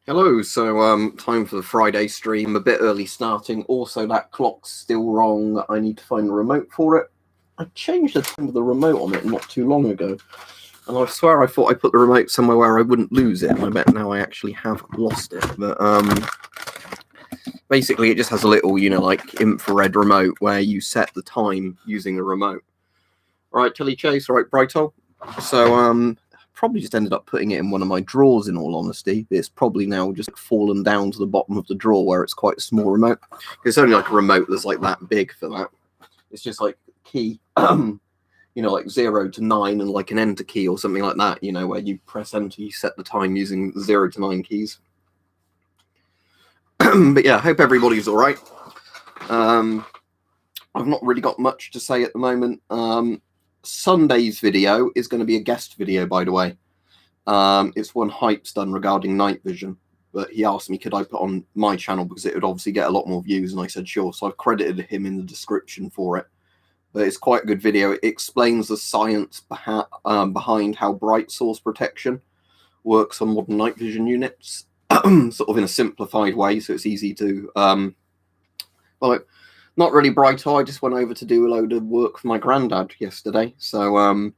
Hello, so time for the Friday stream, a bit early starting. Also, that clock's still wrong. I need to find a remote for it. I changed the time of the remote on it not too long ago, and I swear I thought I put the remote somewhere where I wouldn't lose it, and I bet now I actually have lost it. But basically it just has a little, like infrared remote where you set the time using the remote. All right, Tilly Chase, all right, Brighto. So probably just ended up putting it in one of my drawers, in all honesty. It's probably now just fallen down to the bottom of the drawer where it's quite a small remote. It's only like a remote that's like that big for that. It's just like key, like 0 to 9 and like an enter key or something like that, where you press enter, you set the time using 0 to 9 keys. But yeah, hope everybody's all right. I've not really got much to say at the moment. Sunday's video is going to be a guest video, by the way. It's one Hype's done regarding night vision, but he asked me could I put on my channel because it would obviously get a lot more views, and I said sure. So I've credited him in the description for it. But it's quite a good video. It explains the science behind how bright source protection works on modern night vision units, sort of in a simplified way, so it's easy to not really bright. I just went over to do a load of work for my granddad yesterday, so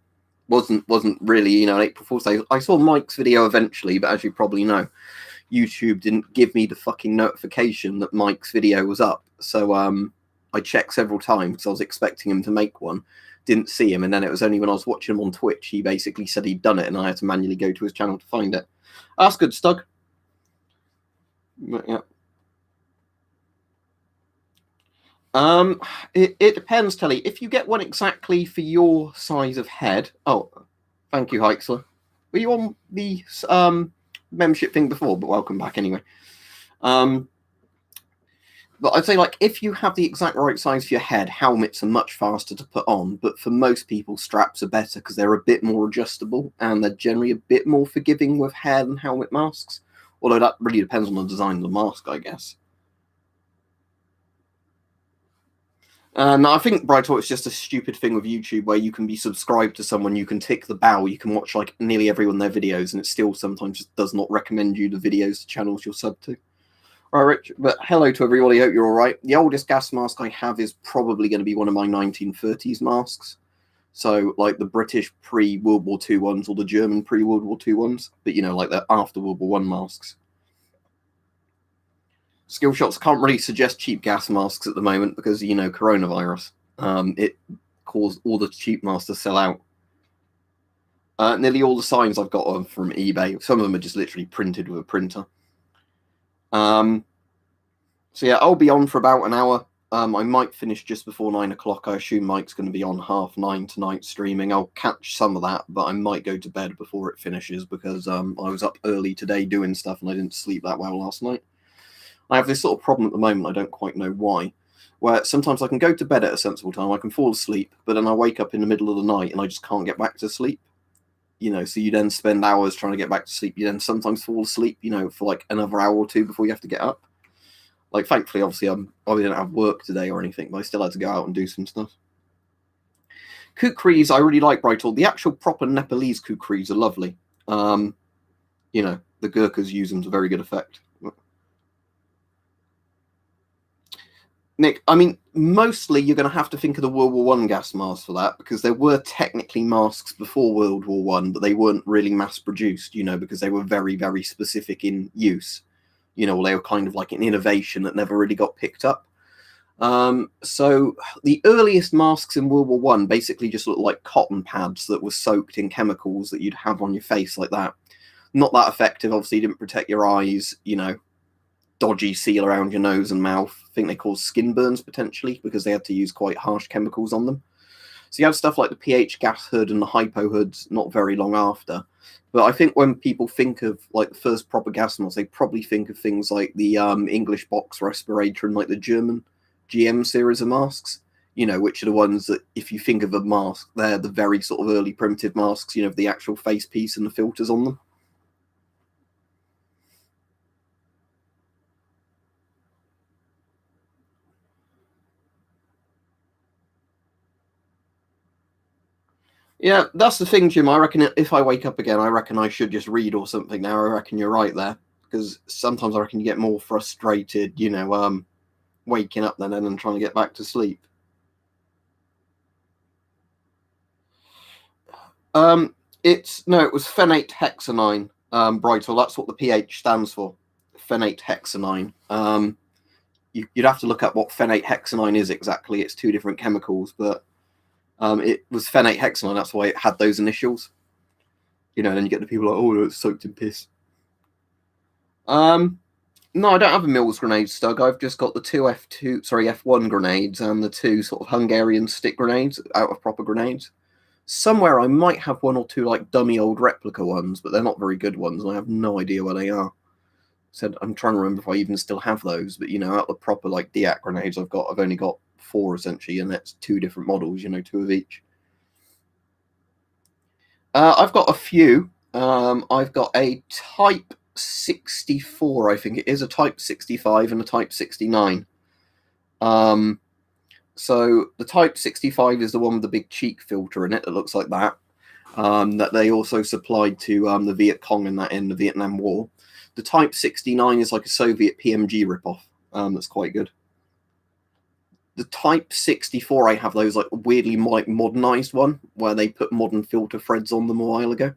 wasn't really an April Fool's Day. I saw Mike's video eventually, but as you probably know, YouTube didn't give me the fucking notification that Mike's video was up. So I checked several times because I was expecting him to make one, didn't see him, and then it was only when I was watching him on Twitch he basically said he'd done it, and I had to manually go to his channel to find it. That's good, Stug. But, yeah. It depends, Telly. If you get one exactly for your size of head. Oh, thank you, Heixler. Were you on the membership thing before? But welcome back anyway. But I'd say, like, if you have the exact right size for your head, helmets are much faster to put on. But for most people, straps are better because they're a bit more adjustable and they're generally a bit more forgiving with hair than helmet masks. Although that really depends on the design of the mask, I guess. No, I think Brighthawk is just a stupid thing with YouTube where you can be subscribed to someone, you can tick the bell, you can watch like nearly every one of their videos, and it still sometimes just does not recommend you the videos to channels you're sub to. All right, Rich, but hello to everybody. Hope you're all right. The oldest gas mask I have is probably going to be one of my 1930s masks. So like the British pre-World War II ones or the German pre-World War II ones, but like the after World War I masks. Skill shots can't really suggest cheap gas masks at the moment because, coronavirus. It caused all the cheap masks to sell out. Nearly all the signs I've got are from eBay. Some of them are just literally printed with a printer. So yeah, I'll be on for about an hour. I might finish just before 9 o'clock. I assume Mike's going to be on 9:30 tonight streaming. I'll catch some of that, but I might go to bed before it finishes because I was up early today doing stuff and I didn't sleep that well last night. I have this sort of problem at the moment, I don't quite know why, where sometimes I can go to bed at a sensible time, I can fall asleep, but then I wake up in the middle of the night and I just can't get back to sleep. So you then spend hours trying to get back to sleep. You then sometimes fall asleep, for like another hour or two before you have to get up. Like, thankfully, obviously, I didn't have work today or anything, but I still had to go out and do some stuff. Kukris, I really like Brighthall. The actual proper Nepalese kukris are lovely. The Gurkhas use them to very good effect. Nick, I mean, mostly you're going to have to think of the World War I gas masks for that, because there were technically masks before World War I, but they weren't really mass-produced, because they were very, very specific in use. They were kind of like an innovation that never really got picked up. So the earliest masks in World War I basically just looked like cotton pads that were soaked in chemicals that you'd have on your face like that. Not that effective, obviously, didn't protect your eyes, dodgy seal around your nose and mouth. I think they caused skin burns potentially because they had to use quite harsh chemicals on them. So you have stuff like the pH gas hood and the hypo hoods not very long after. But I think when people think of like the first proper gas masks, they probably think of things like the English box respirator and like the German GM series of masks, which are the ones that if you think of a mask, they're the very sort of early primitive masks, the actual face piece and the filters on them. Yeah, that's the thing, Jim. I reckon if I wake up again, I reckon I should just read or something now. I reckon you're right there. because sometimes I reckon you get more frustrated, waking up then and trying to get back to sleep. It was phenate hexanine, Brytol. That's what the pH stands for, phenate hexanine. You'd have to look up what phenate hexanine is exactly. It's two different chemicals, but it was phenate hexanine. That's why it had those initials. And then you get the people like, oh, it's soaked in piss. No, I don't have a Mills grenade, Stug. I've just got the two F1 grenades and the two sort of Hungarian stick grenades out of proper grenades. Somewhere I might have one or two like dummy old replica ones, but they're not very good ones. And I have no idea where they are. So I'm trying to remember if I even still have those. But out of the proper like DIAC grenades I've only got 4 essentially, and that's 2 different models. 2 of each. I've got a few. I've got a Type 64, I think it is, a Type 65 and a Type 69. So the Type 65 is the one with the big cheek filter in it that looks like that. That they also supplied to the Viet Cong in the Vietnam War. The Type 69 is like a Soviet PMG ripoff. That's quite good. The Type 64, I have those like weirdly modernized one where they put modern filter threads on them a while ago.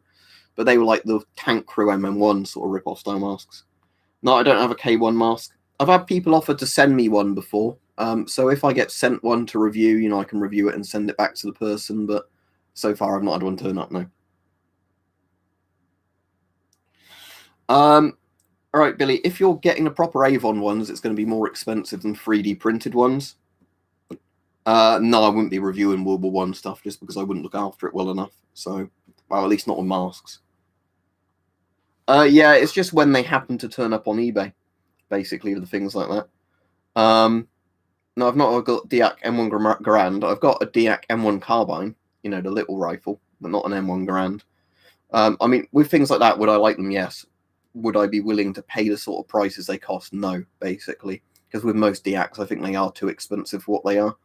But they were like the Tank Crew MM1 sort of rip-off style masks. No, I don't have a K1 mask. I've had people offer to send me one before. So if I get sent one to review, I can review it and send it back to the person. But so far, I've not had one turn up, no. All right, Billy, if you're getting the proper Avon ones, it's going to be more expensive than 3D printed ones. No, I wouldn't be reviewing World War I stuff just because I wouldn't look after it well enough. So, well, at least not on masks. Yeah, it's just when they happen to turn up on eBay, basically, the things like that. No, I've not got DIAC M1 Garand. I've got a DIAC M1 carbine, the little rifle, but not an M1 Garand. I mean, with things like that, would I like them? Yes. Would I be willing to pay the sort of prices they cost? No, basically. Because with most DIACs, I think they are too expensive for what they are.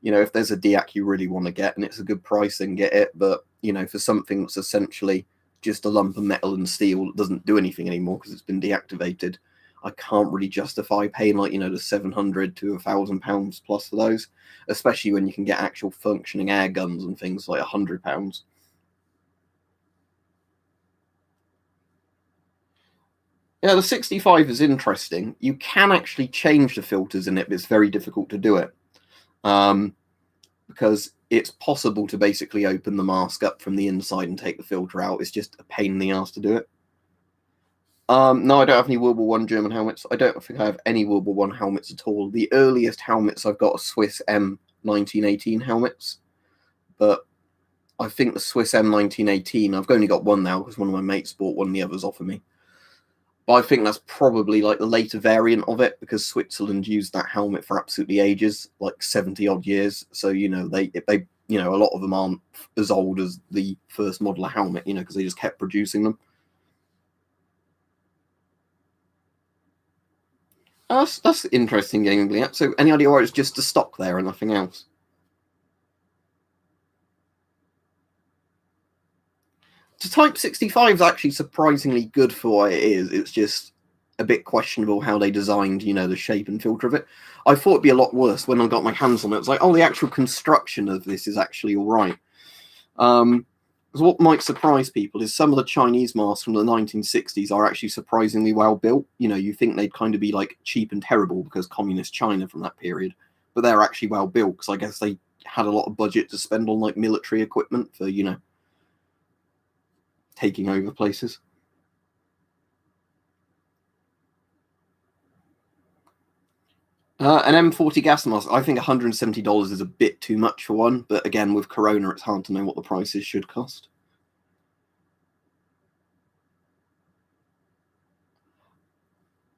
If there's a DIAC you really want to get and it's a good price, then get it. But, for something that's essentially just a lump of metal and steel that doesn't do anything anymore because it's been deactivated, I can't really justify paying like, the £700 to £1,000 plus for those, especially when you can get actual functioning air guns and things like £100. Yeah, the 65 is interesting. You can actually change the filters in it, but it's very difficult to do it. Because it's possible to basically open the mask up from the inside and take the filter out. It's just a pain in the ass to do it. No, I don't have any World War I German helmets. I don't think I have any World War I helmets at all. The earliest helmets I've got are Swiss M1918 helmets. But I think the Swiss M1918, I've only got one now because one of my mates bought one and the others offered me. But I think that's probably like the later variant of it because Switzerland used that helmet for absolutely ages, like 70 odd years. So, they a lot of them aren't as old as the first model of helmet, because they just kept producing them. That's interesting, gaming. So, any idea why it's just a stock there and nothing else? The Type 65 is actually surprisingly good for what it is. It's just a bit questionable how they designed, the shape and filter of it. I thought it'd be a lot worse when I got my hands on it. It's like, oh, the actual construction of this is actually all right. So what might surprise people is some of the Chinese masks from the 1960s are actually surprisingly well built. You think they'd kind of be like cheap and terrible because communist China from that period, but they're actually well built because I guess they had a lot of budget to spend on like military equipment for, taking over places. An M40 gas mask, I think $170 is a bit too much for one, but again, with Corona, it's hard to know what the prices should cost.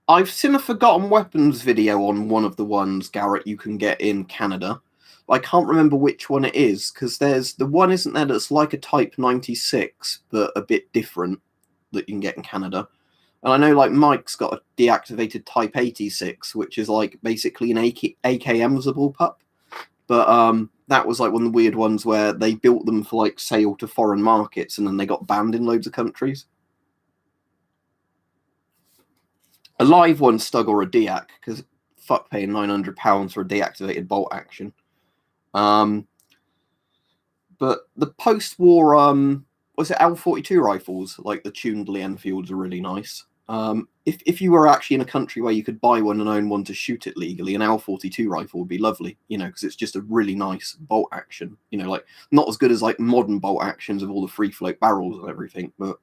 I've seen a Forgotten Weapons video on one of the ones, Garrett, you can get in Canada. I can't remember which one it is, because there's the one, isn't there, that's like a Type 96, but a bit different that you can get in Canada. And I know, like, Mike's got a deactivated Type 86, which is, like, basically an AKM as a bullpup. But that was, like, one of the weird ones where they built them for, like, sale to foreign markets, and then they got banned in loads of countries. A live one, Stug, or a Deac, because fuck paying £900 for a deactivated bolt action. But the post-war, was it L42 rifles, like the tuned Lee Enfields, are really nice. If you were actually in a country where you could buy one and own one to shoot it legally, an L42 rifle would be lovely, because it's just a really nice bolt action. Like not as good as like modern bolt actions of all the free float barrels and everything, but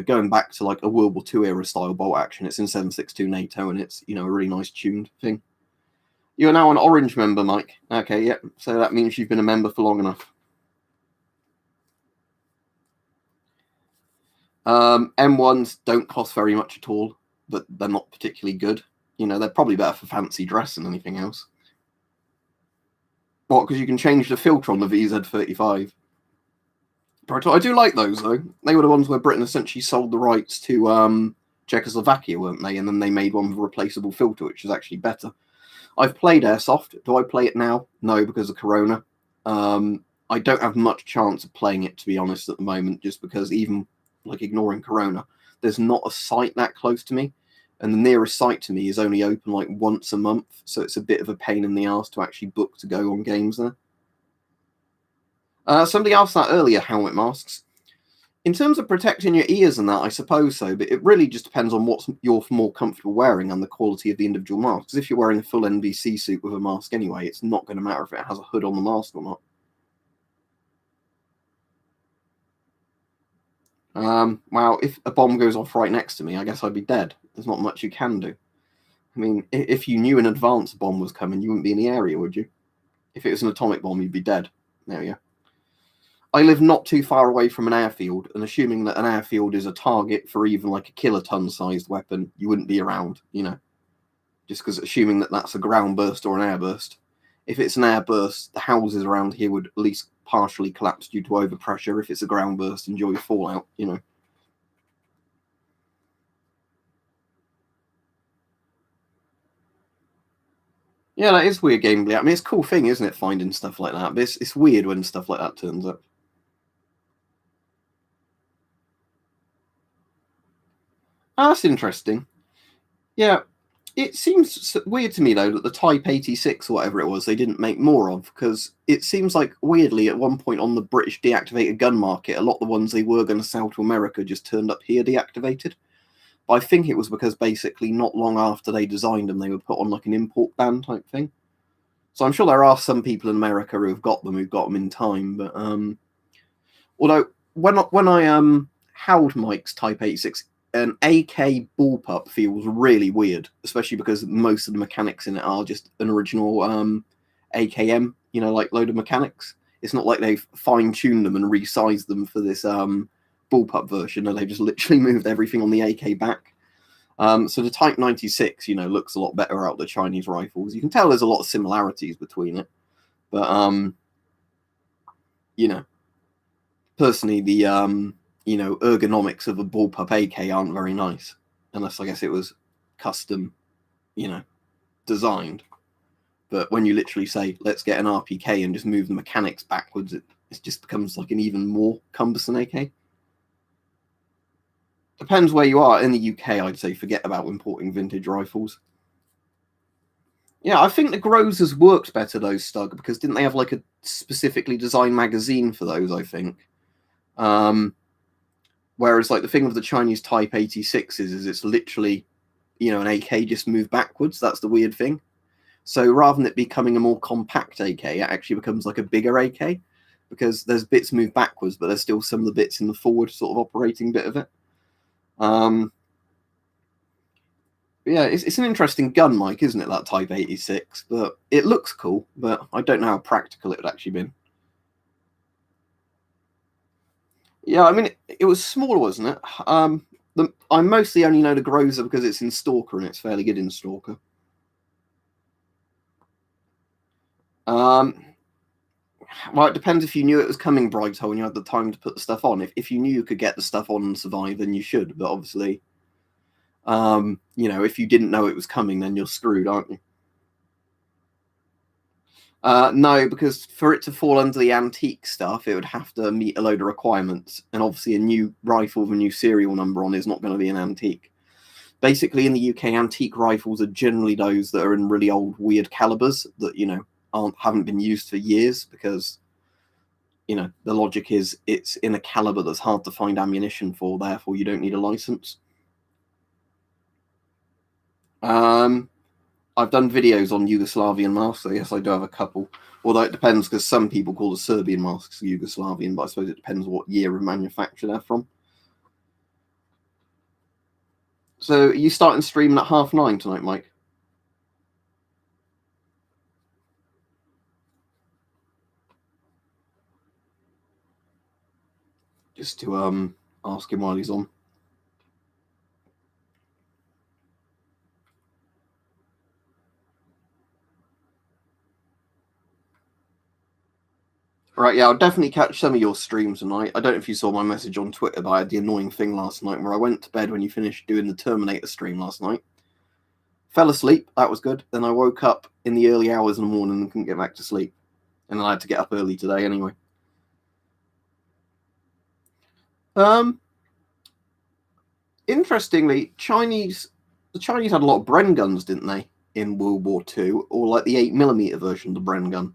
going back to like a World War II era style bolt action, it's in 7.62 NATO and it's a really nice tuned thing. You are now an orange member, Mike. Okay, yep. So that means you've been a member for long enough. M1s don't cost very much at all, but they're not particularly good. They're probably better for fancy dress than anything else. What? Because you can change the filter on the VZ35. I do like those, though. They were the ones where Britain essentially sold the rights to Czechoslovakia, weren't they? And then they made one with a replaceable filter, which is actually better. I've played Airsoft. Do I play it now? No, because of Corona. I don't have much chance of playing it, to be honest, at the moment, just because even like ignoring Corona, there's not a site that close to me, and the nearest site to me is only open like once a month, so it's a bit of a pain in the arse to actually book to go on games there. Somebody asked that earlier, helmet masks. In terms of protecting your ears and that, I suppose so, but it really just depends on what you're more comfortable wearing and the quality of the individual mask. Because if you're wearing a full NBC suit with a mask anyway, it's not going to matter if it has a hood on the mask or not. Well, if a bomb goes off right next to me, I guess I'd be dead. There's not much you can do. I mean, if you knew in advance a bomb was coming, you wouldn't be in the area, would you? If it was an atomic bomb, you'd be dead. There we go. I live not too far away from an airfield, and assuming that an airfield is a target for even like a kiloton-sized weapon, you wouldn't be around, just because assuming that that's a ground burst or an air burst. If it's an air burst, the houses around here would at least partially collapse due to overpressure. If it's a ground burst, enjoy fallout, Yeah, that is weird gameplay. I mean, it's a cool thing, isn't it, finding stuff like that? But it's weird when stuff like that turns up. Oh, that's interesting. Yeah, it seems weird to me, though, that the Type 86 or whatever it was, they didn't make more of, because it seems like, weirdly, at one point on the British deactivated gun market, a lot of the ones they were going to sell to America just turned up here deactivated. But I think it was because basically not long after they designed them, they were put on like an import ban type thing. So I'm sure there are some people in America who've got them in time. But although when I held Mike's Type 86, an AK bullpup feels really weird, especially because most of the mechanics in it are just an original AKM, like load of mechanics. It's not like they've fine-tuned them and resized them for this bullpup version, and they've just literally moved everything on the AK back. So the Type 96, looks a lot better out of the Chinese rifles. You can tell there's a lot of similarities between it, but personally, the ergonomics of a bullpup AK aren't very nice, unless I guess it was custom, designed. But when you literally say, let's get an RPK and just move the mechanics backwards, it just becomes like an even more cumbersome AK. Depends where you are. In the UK, I'd say forget about importing vintage rifles. Yeah, I think the Grozers worked better, those Stug, because didn't they have like a specifically designed magazine for those, I think? Whereas like the thing with the Chinese Type 86s is it's literally, an AK just moved backwards. That's the weird thing. So rather than it becoming a more compact AK, it actually becomes like a bigger AK because there's bits moved backwards, but there's still some of the bits in the forward sort of operating bit of it. Yeah, it's an interesting gun, Mike, isn't it, that Type 86? But it looks cool, but I don't know how practical it would actually been. Yeah, I mean, it was small, wasn't it? I mostly only know the Groza because it's in Stalker and it's fairly good in Stalker. Well, it depends if you knew it was coming, Brighthole, and you had the time to put the stuff on. If you knew you could get the stuff on and survive, then you should. But obviously, if you didn't know it was coming, then you're screwed, aren't you? No, because for it to fall under the antique stuff, it would have to meet a load of requirements. And obviously, a new rifle with a new serial number on is not going to be an antique. basically in the UK, antique rifles are generally those that are in really old, weird calibers that, you know, haven't been used for years because, you know, the logic is it's in a caliber that's hard to find ammunition for, therefore you don't need a license. I've done videos on Yugoslavian masks, so yes, I do have a couple. Although it depends, because some people call the Serbian masks Yugoslavian, but I suppose it depends what year of manufacture they're from. So are you starting streaming at 9:30 tonight, Mike? Just to ask him while he's on. Right, yeah, I'll definitely catch some of your streams tonight. I don't know if you saw my message on Twitter, but I had the annoying thing last night where I went to bed when you finished doing the Terminator stream last night. Fell asleep, that was good. Then I woke up in the early hours in the morning and couldn't get back to sleep. And then I had to get up early today anyway. Interestingly, the Chinese had a lot of Bren guns, didn't they, in World War II, or like the 8mm version of the Bren gun.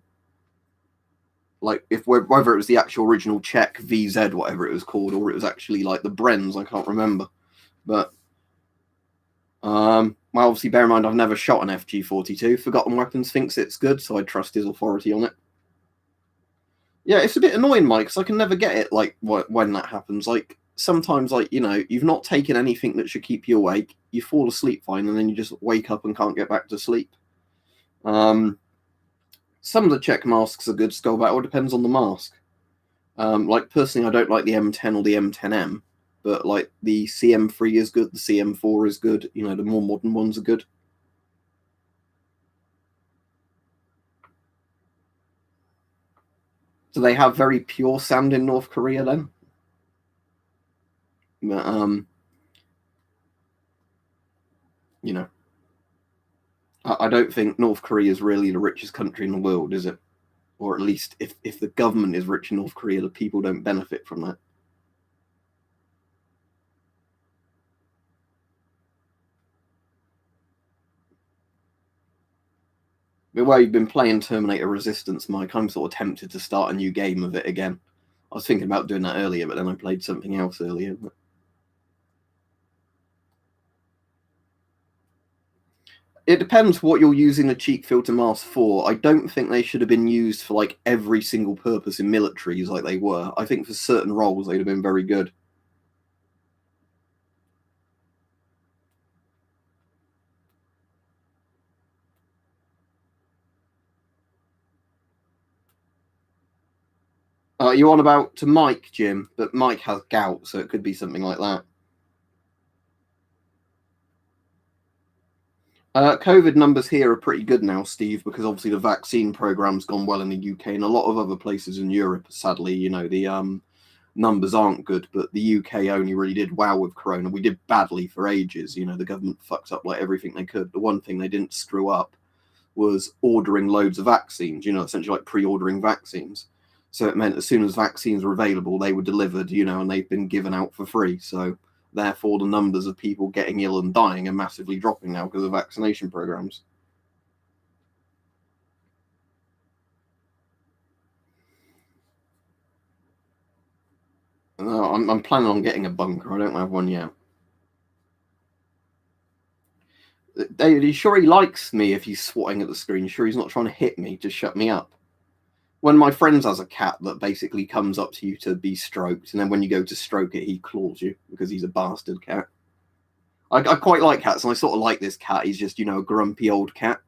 Like whether it was the actual original Czech VZ, whatever it was called, or it was actually like the Brens, I can't remember. But well, obviously, bear in mind I've never shot an FG-42. Forgotten Weapons thinks it's good, so I trust his authority on it. Yeah, it's a bit annoying, Mike, because I can never get it. Like when that happens, like sometimes, like, you know, you've not taken anything that should keep you awake. You fall asleep fine, and then you just wake up and can't get back to sleep. Some of the Czech masks are good. Skull Battle depends on the mask. Like personally, I don't like the M10 or the M10M, but like the CM3 is good, the CM4 is good. You know, the more modern ones are good. Do they have very pure sand in North Korea then? But, you know, I don't think North Korea is really the richest country in the world, is it? Or at least if the government is rich in North Korea, the people don't benefit from that. But while you've been playing Terminator Resistance, Mike, I'm sort of tempted to start a new game of it again. I was thinking about doing that earlier, but then I played something else earlier. It depends what you're using the cheek filter mask for. I don't think they should have been used for like every single purpose in militaries like they were. I think for certain roles they'd have been very good. You on about to Mike, Jim, but Mike has gout, so it could be something like that. COVID numbers here are pretty good now, Steve, because obviously the vaccine program's gone well in the UK and a lot of other places in Europe. Sadly, you know, the numbers aren't good, but the UK only really did well with Corona. We did badly for ages. You know, the government fucks up like everything they could. The one thing they didn't screw up was ordering loads of vaccines, you know, essentially like pre-ordering vaccines. So it meant as soon as vaccines were available, they were delivered, you know, and they've been given out for free. So therefore, the numbers of people getting ill and dying are massively dropping now because of vaccination programs. No, I'm planning on getting a bunker. I don't have one yet. David, are you sure he likes me if he's swatting at the screen? You sure he's not trying to hit me to shut me up? When my friend has a cat that basically comes up to you to be stroked, and then when you go to stroke it, he claws you because he's a bastard cat. I quite like cats, and I sort of like this cat. He's just, you know, a grumpy old cat.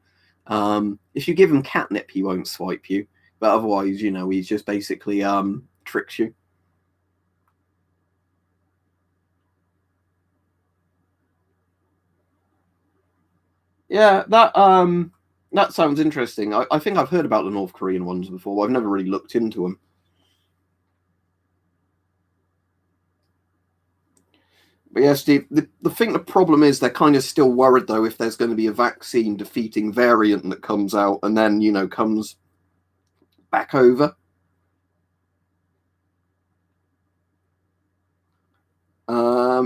If you give him catnip, he won't swipe you, but otherwise, you know, he's just basically tricks you. Yeah, that sounds interesting. I think I've heard about the North Korean ones before. I've never really looked into them. But yeah, Steve, the thing, the problem is they're kind of still worried, though, if there's going to be a vaccine defeating variant that comes out and then, you know, comes back over.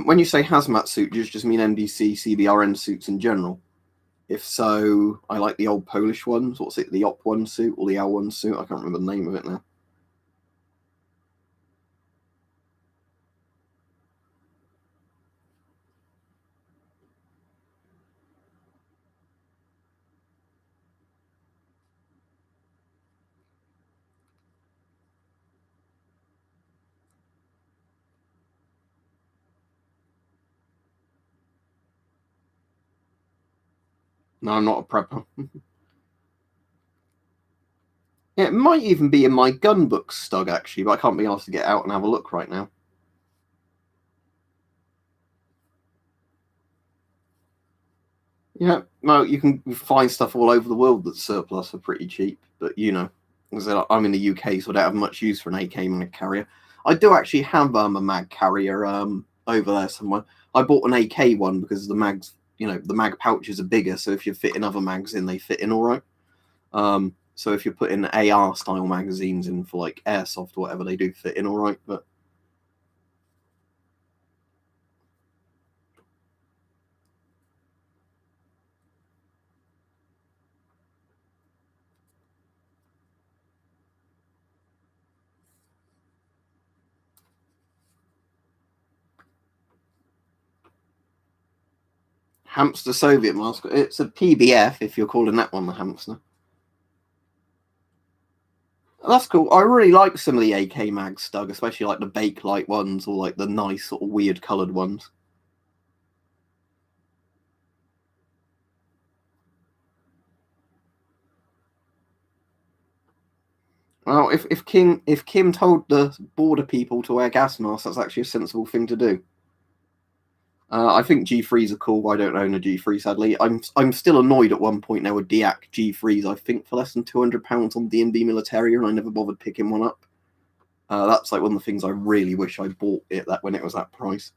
When you say hazmat suit, do you just mean NBC, CBRN suits in general? If so, I like the old Polish ones. What's it, the OP1 suit or the L1 suit? I can't remember the name of it now. No, I'm not a prepper. Yeah, it might even be in my gun book stug, actually, but I can't be asked to get out and have a look right now. Yeah, no, you can find stuff all over the world that's surplus for pretty cheap, but I'm in the UK, so I don't have much use for an AK mag carrier. I do actually have a mag carrier over there somewhere. I bought an AK one because the mags, the mag pouches are bigger, so if you're fitting other mags in, they fit in all right. So if you're putting AR style magazines in for like airsoft or whatever, they do fit in all right. But hamster Soviet mask, it's a PBF if you're calling that one the hamster. That's cool. I really like some of the AK mags, Doug, especially like the Bakelite ones or like the nice sort of weird coloured ones. Well, if Kim told the border people to wear gas masks, that's actually a sensible thing to do. I think G3s are cool. I don't own a G3, sadly. I'm still annoyed at one point there were DIAC G3s, I think, for less than £200 on D&B Militaria, and I never bothered picking one up. That's like one of the things I really wish I bought when it was that price.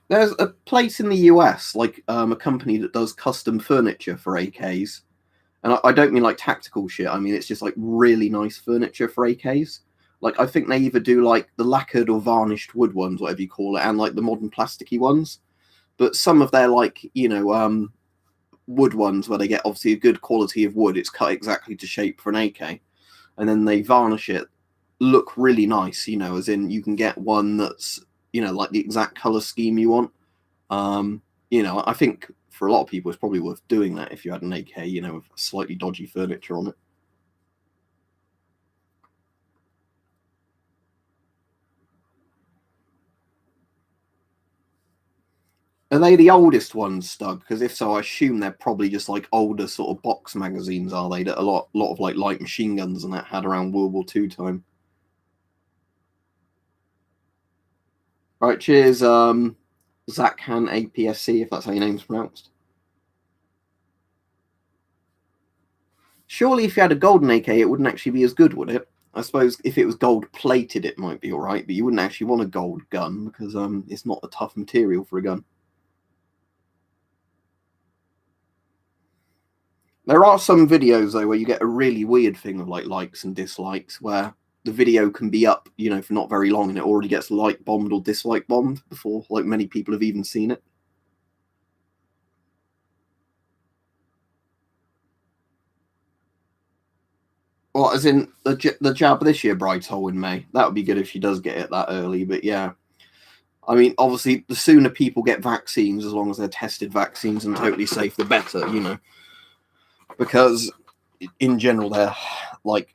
There's a place in the US, like a company that does custom furniture for AKs. And I don't mean like tactical shit. I mean, it's just like really nice furniture for AKs. Like, I think they either do like the lacquered or varnished wood ones, whatever you call it, and like the modern plasticky ones. But some of their like, wood ones where they get obviously a good quality of wood, it's cut exactly to shape for an AK. And then they varnish it, look really nice, as in you can get one that's, like the exact color scheme you want. I think for a lot of people, it's probably worth doing that if you had an AK, with slightly dodgy furniture on it. Are they the oldest ones, Doug? Because if so, I assume they're probably just like older sort of box magazines, are they? That a lot of like light machine guns and that had around World War II time. Right, cheers, Zakhan APSC, if that's how your name's pronounced. Surely, if you had a golden AK, it wouldn't actually be as good, would it? I suppose if it was gold plated, it might be all right, but you wouldn't actually want a gold gun because it's not a tough material for a gun. There are some videos though where you get a really weird thing of like likes and dislikes, where the video can be up, for not very long, and it already gets like bombed or dislike bombed before like many people have even seen it. Well, as in the jab this year, Bright Hole in May. That would be good if she does get it that early. But yeah, I mean, obviously, the sooner people get vaccines, as long as they're tested vaccines and totally safe, the better. Because in general, they're like,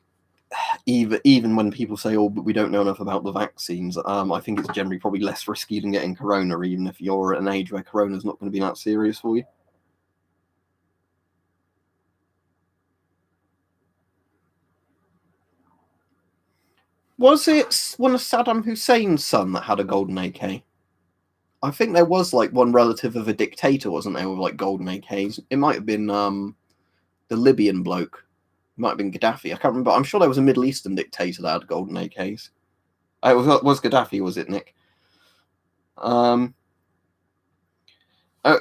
even when people say, "Oh, but we don't know enough about the vaccines," I think it's generally probably less risky than getting corona, even if you're at an age where corona's not going to be that serious for you. Was it one of Saddam Hussein's son that had a golden AK? I think there was like one relative of a dictator, wasn't there, with like golden AKs? It might have been the Libyan bloke. It might have been Gaddafi. I can't remember. I'm sure there was a Middle Eastern dictator that had golden AKs. It was Gaddafi, was it, Nick?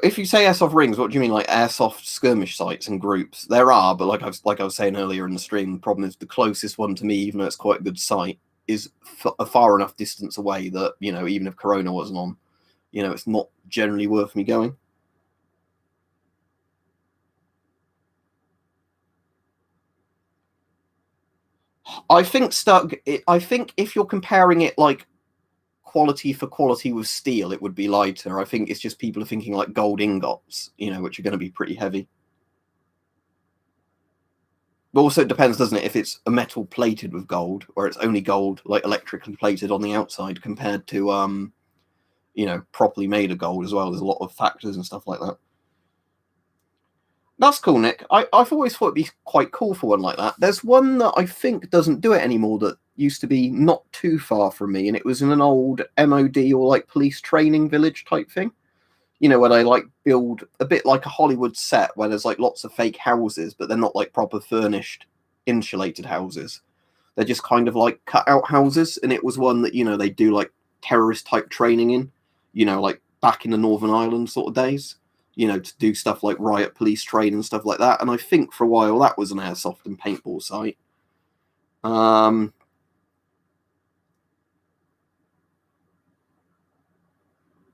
If you say airsoft rings, what do you mean, like airsoft skirmish sites and groups? There are, but like I was saying earlier in the stream, the problem is the closest one to me, even though it's quite a good site, is a far enough distance away that, you know, even if Corona wasn't on, you know, it's not generally worth me going. I think if you're comparing it like quality for quality with steel, it would be lighter. I think it's just people are thinking like gold ingots, you know, which are going to be pretty heavy. But also it depends, doesn't it, if it's a metal plated with gold or it's only gold like electrically plated on the outside compared to you know, properly made of gold as well. There's a lot of factors and stuff like that. That's cool, Nick. I've always thought it'd be quite cool for one like that. There's one that I think doesn't do it anymore that used to be not too far from me, and it was in an old MOD or like police training village type thing. You know, where they like build a bit like a Hollywood set where there's like lots of fake houses, but they're not like proper furnished, insulated houses. They're just kind of like cut out houses, and it was one that, you know, they do like terrorist type training in, you know, like back in the Northern Ireland sort of days, you know, to do stuff like riot police train and stuff like that. And I think for a while that was an airsoft and paintball site.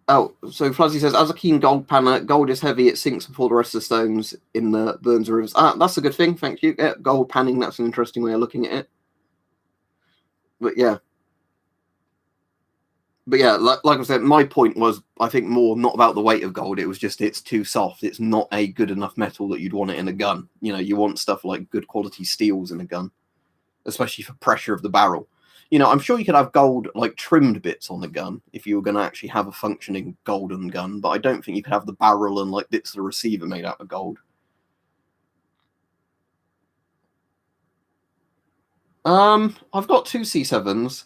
Oh, so Fuzzy says, as a keen gold panner, gold is heavy, it sinks before the rest of the stones in the burns or rivers. Ah, that's a good thing, thank you. Yeah, gold panning, that's an interesting way of looking at it. But yeah. But yeah, like I said, my point was, I think, more not about the weight of gold. It was just it's too soft. It's not a good enough metal that you'd want it in a gun. You know, you want stuff like good quality steels in a gun, especially for pressure of the barrel. You know, I'm sure you could have gold like trimmed bits on the gun if you were going to actually have a functioning golden gun, but I don't think you could have the barrel and like bits of the receiver made out of gold. I've got two C7s.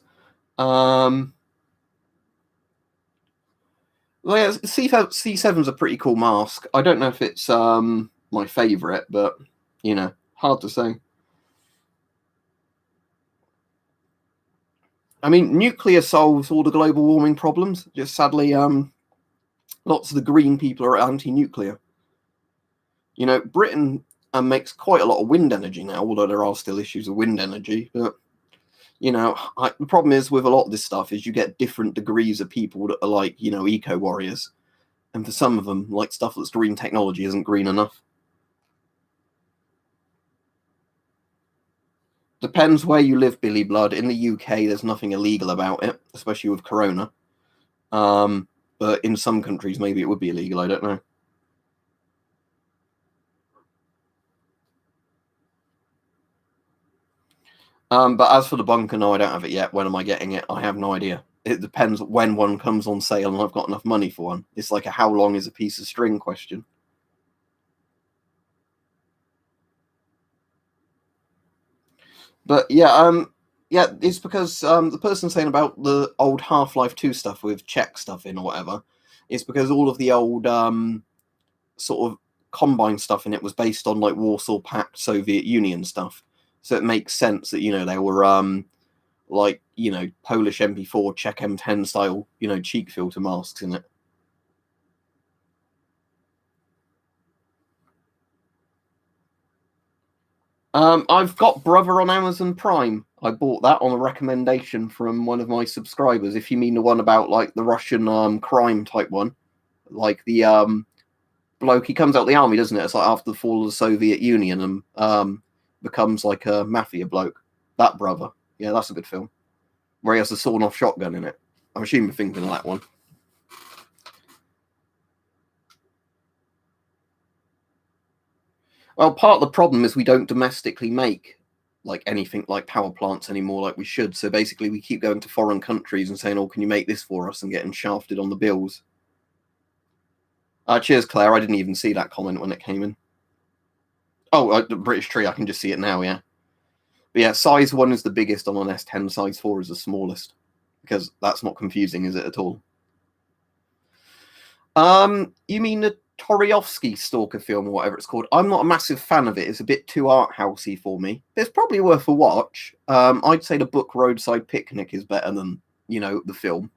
Um, well, yeah, C7's a pretty cool mask. I don't know if it's my favorite, but you know, hard to say. I mean, nuclear solves all the global warming problems. Just sadly, lots of the green people are anti-nuclear. You know, Britain makes quite a lot of wind energy now, although there are still issues of wind energy. But you know, the problem is with a lot of this stuff is you get different degrees of people that are like, you know, eco warriors, and for some of them, like stuff that's green technology isn't green enough. Depends where you live, Billy Blood. In the UK, there's nothing illegal about it, especially with Corona. But in some countries, maybe it would be illegal. I don't know. But as for the bunker, no, I don't have it yet. When am I getting it? I have no idea. It depends when one comes on sale and I've got enough money for one. It's like a how long is a piece of string question. But yeah, yeah, it's because the person saying about the old Half-Life 2 stuff with Czech stuff in or whatever, it's because all of the old sort of Combine stuff in it was based on like Warsaw Pact, Soviet Union stuff. So it makes sense that, you know, they were like, you know, Polish MP4, Czech M10 style, you know, cheek filter masks in it. I've got Brother on Amazon Prime. I bought that on a recommendation from one of my subscribers. If you mean the one about like the Russian crime type one, like the bloke, he comes out of the army, doesn't it? It's like after the fall of the Soviet Union and becomes like a mafia bloke. That Brother, yeah, that's a good film where he has a sawn-off shotgun in it. I'm assuming you're thinking of that one. Well, part of the problem is we don't domestically make like anything like power plants anymore like we should. So basically we keep going to foreign countries and saying, oh, can you make this for us, and getting shafted on the bills. Cheers, Claire. I didn't even see that comment when it came in. Oh, the British tree. I can just see it now, yeah. But yeah, size 1 is the biggest on an S10, size 4 is the smallest. Because that's not confusing, is it, at all? You mean the Toriovsky Stalker film or whatever it's called? I'm not a massive fan of it. It's a bit too art housey for me. It's probably worth a watch. I'd say the book Roadside Picnic is better than, you know, the film.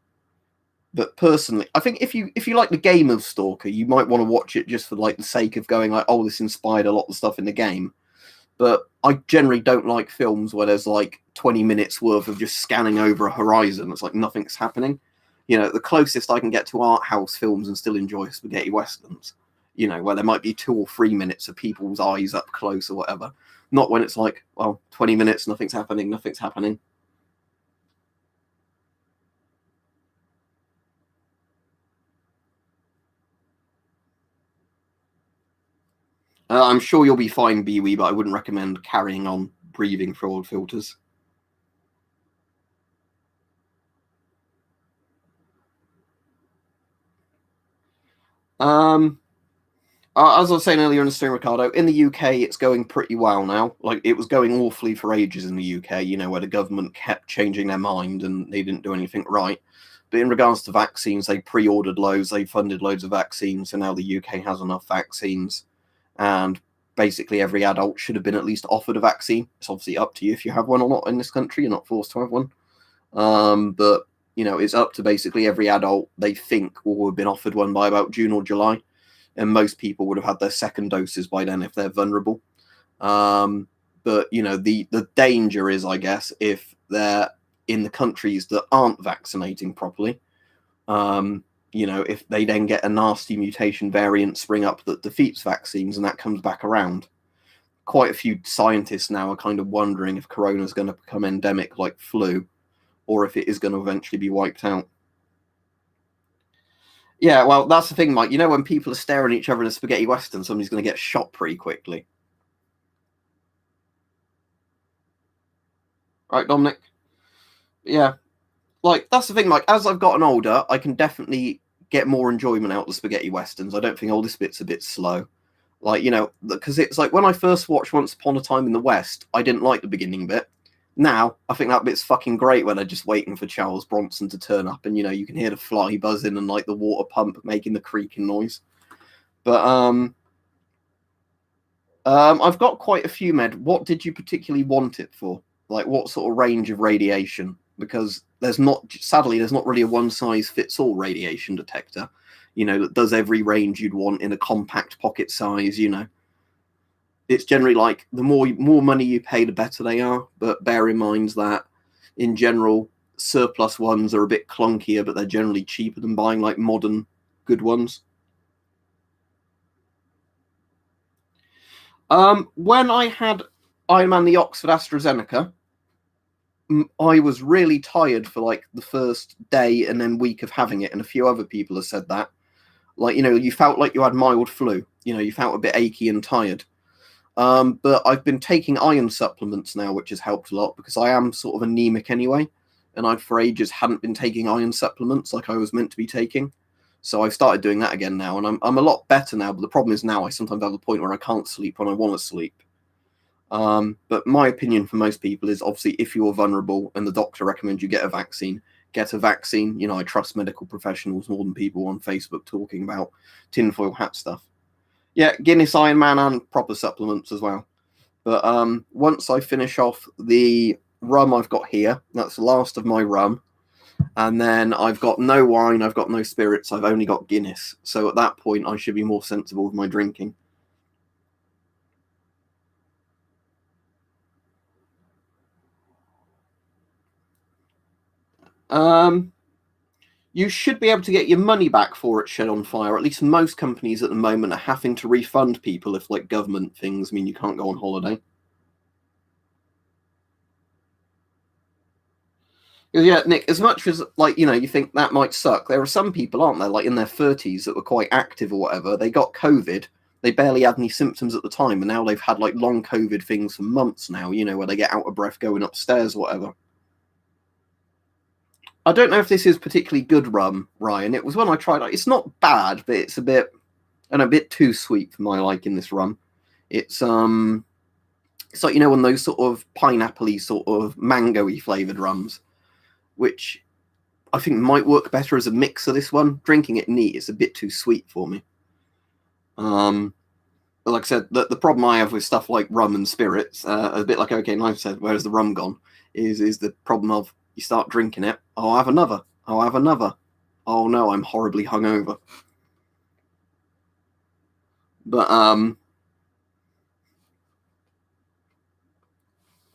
But personally, I think if you like the game of Stalker, you might want to watch it just for like the sake of going like, oh, this inspired a lot of the stuff in the game. But I generally don't like films where there's like 20 minutes worth of just scanning over a horizon. It's like nothing's happening. The closest I can get to art house films and still enjoy spaghetti westerns, where there might be 2 or 3 minutes of people's eyes up close or whatever. Not when it's like, well, 20 minutes, nothing's happening, nothing's happening. I'm sure you'll be fine, Biwi, but I wouldn't recommend carrying on breathing through old filters. As I was saying earlier in the stream, Ricardo, in the UK, it's going pretty well now. Like, it was going awfully for ages in the UK, where the government kept changing their mind and they didn't do anything right. But in regards to vaccines, they pre-ordered loads, they funded loads of vaccines, so now the UK has enough vaccines. And basically every adult should have been at least offered a vaccine. It's obviously up to you if you have one or not in this country. You're not forced to have one. But, it's up to basically every adult, they think, will have been offered one by about June or July. And most people would have had their second doses by then if they're vulnerable. But the danger is, I guess, if they're in the countries that aren't vaccinating properly, if they then get a nasty mutation variant spring up that defeats vaccines and that comes back around. Quite a few scientists now are kind of wondering if corona is going to become endemic like flu, or if it is going to eventually be wiped out. Yeah, well, that's the thing, Mike. When people are staring at each other in a spaghetti western, somebody's going to get shot pretty quickly. Right, Dominic? Yeah. Like, that's the thing, Mike. As I've gotten older, I can definitely get more enjoyment out of the spaghetti westerns. I don't think all this bit's a bit slow. Like, because it's like when I first watched Once Upon a Time in the West, I didn't like the beginning bit. Now, I think that bit's fucking great when they're just waiting for Charles Bronson to turn up and, you can hear the fly buzzing and, like, the water pump making the creaking noise. But, I've got quite a few, Med. What did you particularly want it for? Like, what sort of range of radiation? Because sadly, there's not really a one-size-fits-all radiation detector, that does every range you'd want in a compact pocket size, It's generally like the more money you pay, the better they are. But bear in mind that, in general, surplus ones are a bit clunkier, but they're generally cheaper than buying like modern good ones. When I had Iron Man the Oxford AstraZeneca, I was really tired for like the first day and then week of having it, and a few other people have said that. Like, you felt like you had mild flu. You felt a bit achy and tired. But I've been taking iron supplements now, which has helped a lot because I am sort of anemic anyway, and I for ages hadn't been taking iron supplements like I was meant to be taking. So I've started doing that again now, and I'm a lot better now. But the problem is now I sometimes have a point where I can't sleep when I want to sleep. But my opinion for most people is obviously if you're vulnerable and the doctor recommends you get a vaccine, get a vaccine. I trust medical professionals more than people on Facebook talking about tinfoil hat stuff. Yeah, Guinness, Iron Man, and proper supplements as well. But once I finish off the rum I've got here, that's the last of my rum. And then I've got no wine, I've got no spirits, I've only got Guinness. So at that point, I should be more sensible with my drinking. You should be able to get your money back for it, Shed on Fire. At least most companies at the moment are having to refund people if, like, government things mean you can't go on holiday. Yeah, Nick, as much as, like, you think that might suck, there are some people, aren't there, like in their 30s that were quite active or whatever. They got COVID, they barely had any symptoms at the time, and now they've had, like, long COVID things for months now, where they get out of breath going upstairs or whatever. I don't know if this is particularly good rum, Ryan. It was one I tried. It's not bad, but it's a bit too sweet for my liking, this rum. It's like, one of those sort of pineapple-y, sort of mango-y flavoured rums, which I think might work better as a mix of this one. Drinking it neat, it's a bit too sweet for me. But like I said, the problem I have with stuff like rum and spirits, a bit like OK Knife said, where's the rum gone, is the problem of you start drinking it, I'll have another, oh no, I'm horribly hungover. But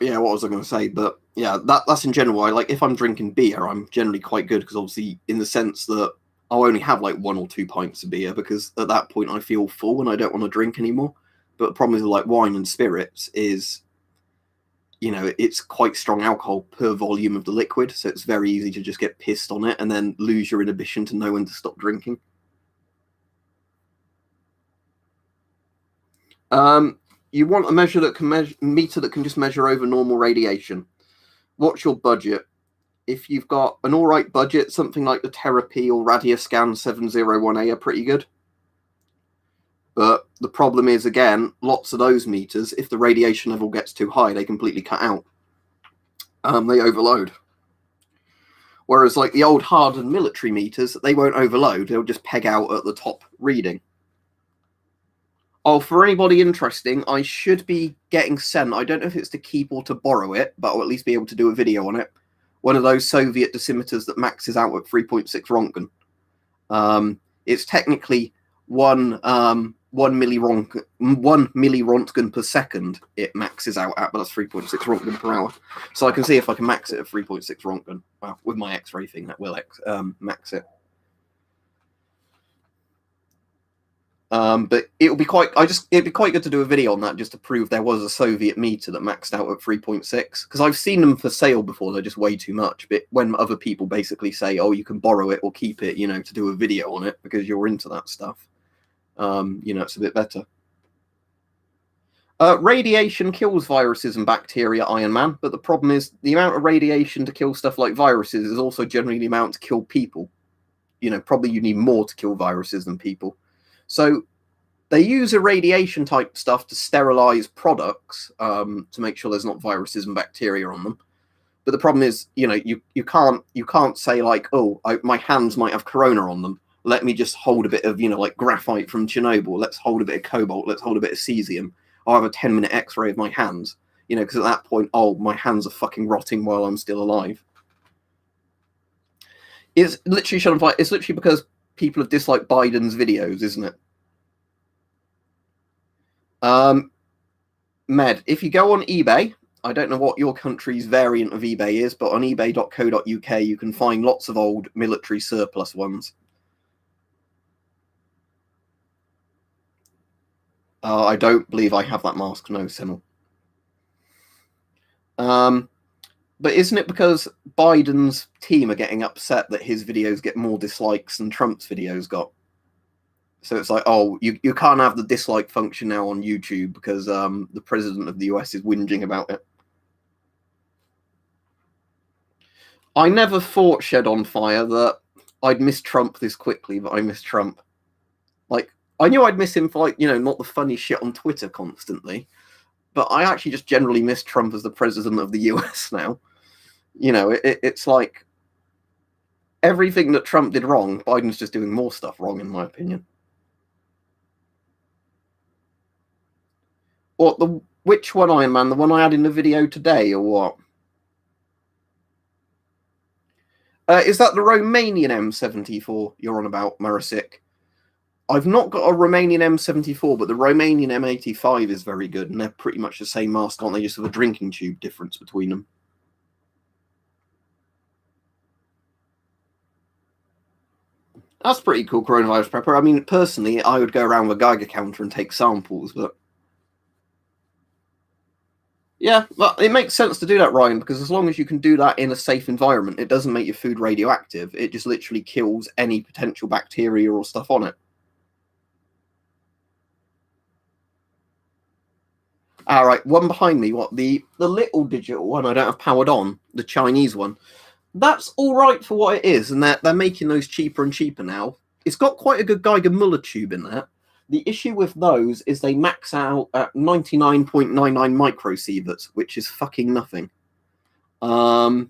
Yeah, what was I going to say? But yeah, that's in general why. Like, if I'm drinking beer, I'm generally quite good because obviously, in the sense that I'll only have like 1 or 2 pints of beer because at that point I feel full and I don't want to drink anymore. But the problem is with like wine and spirits is, it's quite strong alcohol per volume of the liquid, so it's very easy to just get pissed on it and then lose your inhibition to know when to stop drinking. You want a meter that can just measure over normal radiation. What's your budget? If you've got an all right budget, something like the Therapy or Radioscan 701A are pretty good. But the problem is, again, lots of those meters, if the radiation level gets too high, they completely cut out. They overload. Whereas like the old hardened military meters, they won't overload. They'll just peg out at the top reading. Oh, for anybody interesting, I should be getting sent, I don't know if it's to keep or to borrow it, but I'll at least be able to do a video on it. One of those Soviet dosimeters that maxes out at 3.6 Rontgen. It's technically 1 millirontgen per second it maxes out at, but that's 3.6 Rontgen per hour. So I can see if I can max it at 3.6 Rontgen. Well, with my X-ray thing, that will max it. But it'd be quite good to do a video on that just to prove there was a Soviet meter that maxed out at 3.6, because I've seen them for sale before. They're just way too much. But when other people basically say, oh, you can borrow it or keep it, to do a video on it because you're into that stuff, it's a bit better. Radiation kills viruses and bacteria, Iron Man, but the problem is the amount of radiation to kill stuff like viruses is also generally the amount to kill people. Probably you need more to kill viruses than people. So they use irradiation type stuff to sterilize products to make sure there's not viruses and bacteria on them. But the problem is, you can't say like, oh, my hands might have corona on them. Let me just hold a bit of, like graphite from Chernobyl. Let's hold a bit of cobalt. Let's hold a bit of cesium. I'll have a 10-minute X-ray of my hands. Because at that point, oh, my hands are fucking rotting while I'm still alive. It's literally because people have disliked Biden's videos, isn't it? Med, if you go on eBay, I don't know what your country's variant of eBay is, but on ebay.co.uk you can find lots of old military surplus ones. I don't believe I have that mask, no, Simmel. But isn't it because Biden's team are getting upset that his videos get more dislikes than Trump's videos got? So it's like, oh, you can't have the dislike function now on YouTube because the president of the US is whinging about it. I never thought, Shed on Fire, that I'd miss Trump this quickly, but I miss Trump. Like, I knew I'd miss him for, like, not the funny shit on Twitter constantly, but I actually just generally miss Trump as the president of the US now. It's like everything that Trump did wrong, Biden's just doing more stuff wrong, in my opinion. Which one, Iron Man? The one I had in the video today, or what? Is that the Romanian M74 you're on about, Marasik? I've not got a Romanian M74, but the Romanian M85 is very good, and they're pretty much the same mask, aren't they? Just with a drinking tube difference between them. That's pretty cool, coronavirus prepper. I mean, personally, I would go around with a Geiger counter and take samples, but yeah, but it makes sense to do that, Ryan, because as long as you can do that in a safe environment, it doesn't make your food radioactive. It just literally kills any potential bacteria or stuff on it. All right, one behind me. What, the little digital one I don't have powered on, the Chinese one. That's all right for what it is, and they're making those cheaper and cheaper now. It's got quite a good Geiger Muller tube in there. The issue with those is they max out at 99.99 microsieverts, which is fucking nothing. That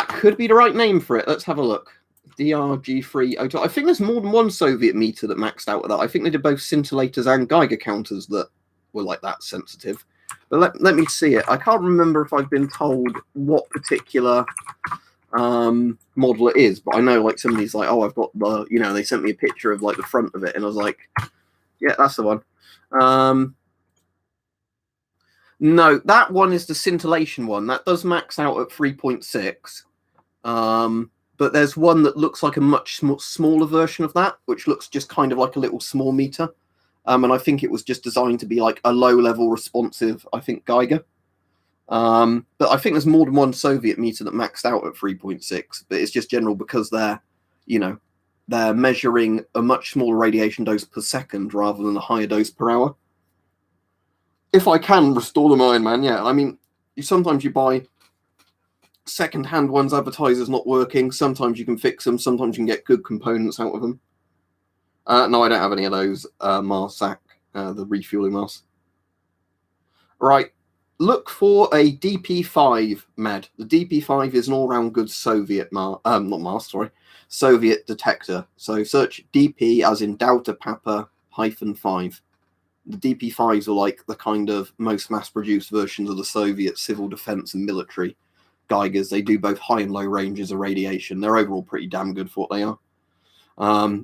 could be the right name for it. Let's have a look. DRG302. I think there's more than one Soviet meter that maxed out with that. I think they did both scintillators and Geiger counters that were like that sensitive. But let me see it. I can't remember if I've been told what particular model it is, but I know like somebody's like, oh, I've got the, they sent me a picture of like the front of it, and I was like, yeah, that's the one. No, that one is the scintillation one. That does max out at 3.6. But there's one that looks like a much smaller version of that, which looks just kind of like a little small meter. And I think it was just designed to be like a low-level responsive, I think, Geiger. But I think there's more than one Soviet meter that maxed out at 3.6. But it's just general because they're measuring a much smaller radiation dose per second rather than a higher dose per hour. If I can restore them, Iron Man, yeah. I mean, sometimes you buy second-hand ones, advertisers not working. Sometimes you can fix them. Sometimes you can get good components out of them. No, I don't have any of those Mars SAC, the refueling masks. Right, look for a DP5 med. The DP5 is an all-round good Soviet Soviet detector. So search DP as in Delta Papa -5. The DP5s are like the kind of most mass-produced versions of the Soviet civil defense and military Geigers. They do both high and low ranges of radiation. They're overall pretty damn good for what they are.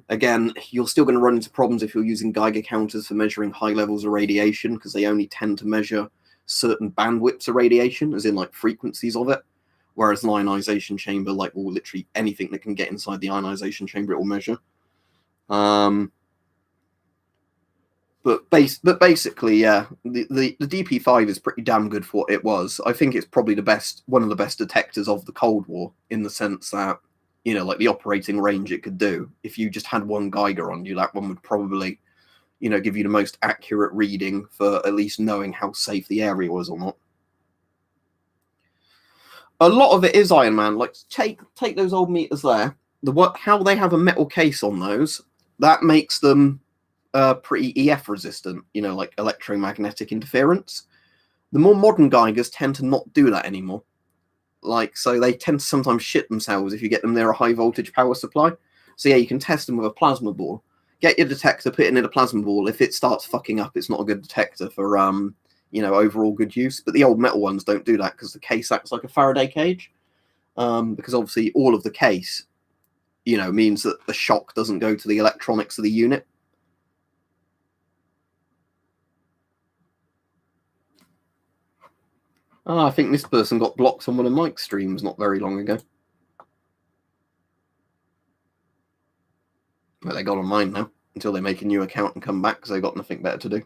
Again, you're still going to run into problems if you're using Geiger counters for measuring high levels of radiation, because they only tend to measure certain bandwidths of radiation, as in like frequencies of it. Whereas an ionization chamber, like, will literally anything that can get inside the ionization chamber, it will measure. But basically, yeah, the DP5 is pretty damn good for what it was. I think it's probably one of the best detectors of the Cold War, in the sense that, like the operating range it could do. If you just had one Geiger on you, that one would probably, give you the most accurate reading for at least knowing how safe the area was or not. A lot of it is Iron Man. Like, take those old meters there. How they have a metal case on those, that makes them pretty EF resistant, like electromagnetic interference. The more modern Geigers tend to not do that anymore. Like, so they tend to sometimes shit themselves if you get them near a high voltage power supply. So yeah, you can test them with a plasma ball. Get your detector, put it in a plasma ball. If it starts fucking up, it's not a good detector for overall good use. But the old metal ones don't do that because the case acts like a Faraday cage. Because obviously all of the case, means that the shock doesn't go to the electronics of the unit. I think this person got blocked on one of Mike's streams not very long ago. But they got on mine now, until they make a new account and come back, because they've got nothing better to do.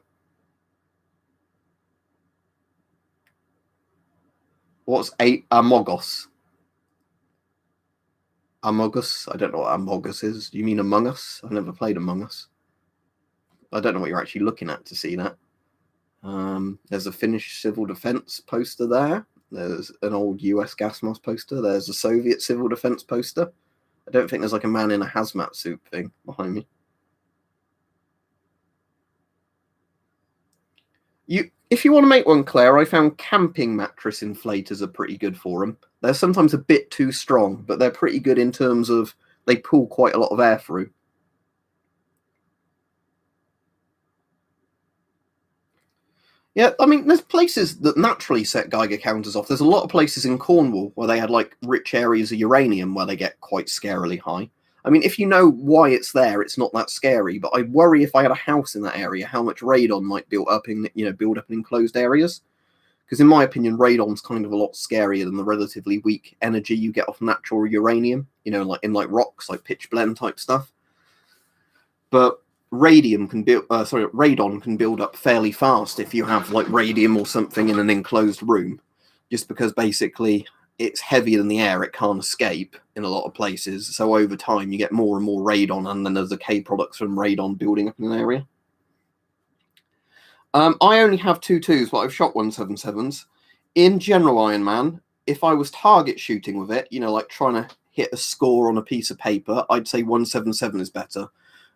What's Amogos? Amogus? I don't know what Amogus is. You mean Among Us? I've never played Among Us. I don't know what you're actually looking at to see that. There's a Finnish civil defense poster there. There's an old US gas mask poster. There's a Soviet civil defense poster. I don't think there's like a man in a hazmat suit thing behind me. If you want to make one, Claire, I found camping mattress inflators are pretty good for them. They're sometimes a bit too strong, but they're pretty good in terms of they pull quite a lot of air through. Yeah, I mean, there's places that naturally set Geiger counters off. There's a lot of places in Cornwall where they had like rich areas of uranium where they get quite scarily high. I mean, if you know why it's there, it's not that scary. But I worry if I had a house in that area, how much radon might build up in enclosed areas. Because in my opinion, radon's kind of a lot scarier than the relatively weak energy you get off natural uranium. Like in like rocks, like pitch blende type stuff. But radon can build up fairly fast if you have like radium or something in an enclosed room, just because basically it's heavier than the air, it can't escape in a lot of places. So over time you get more and more radon, and then there's decay products from radon building up in an area. I only have 2.2s, but I've shot 177s. In general, Iron Man, if I was target shooting with it, like trying to hit a score on a piece of paper, I'd say 177 is better.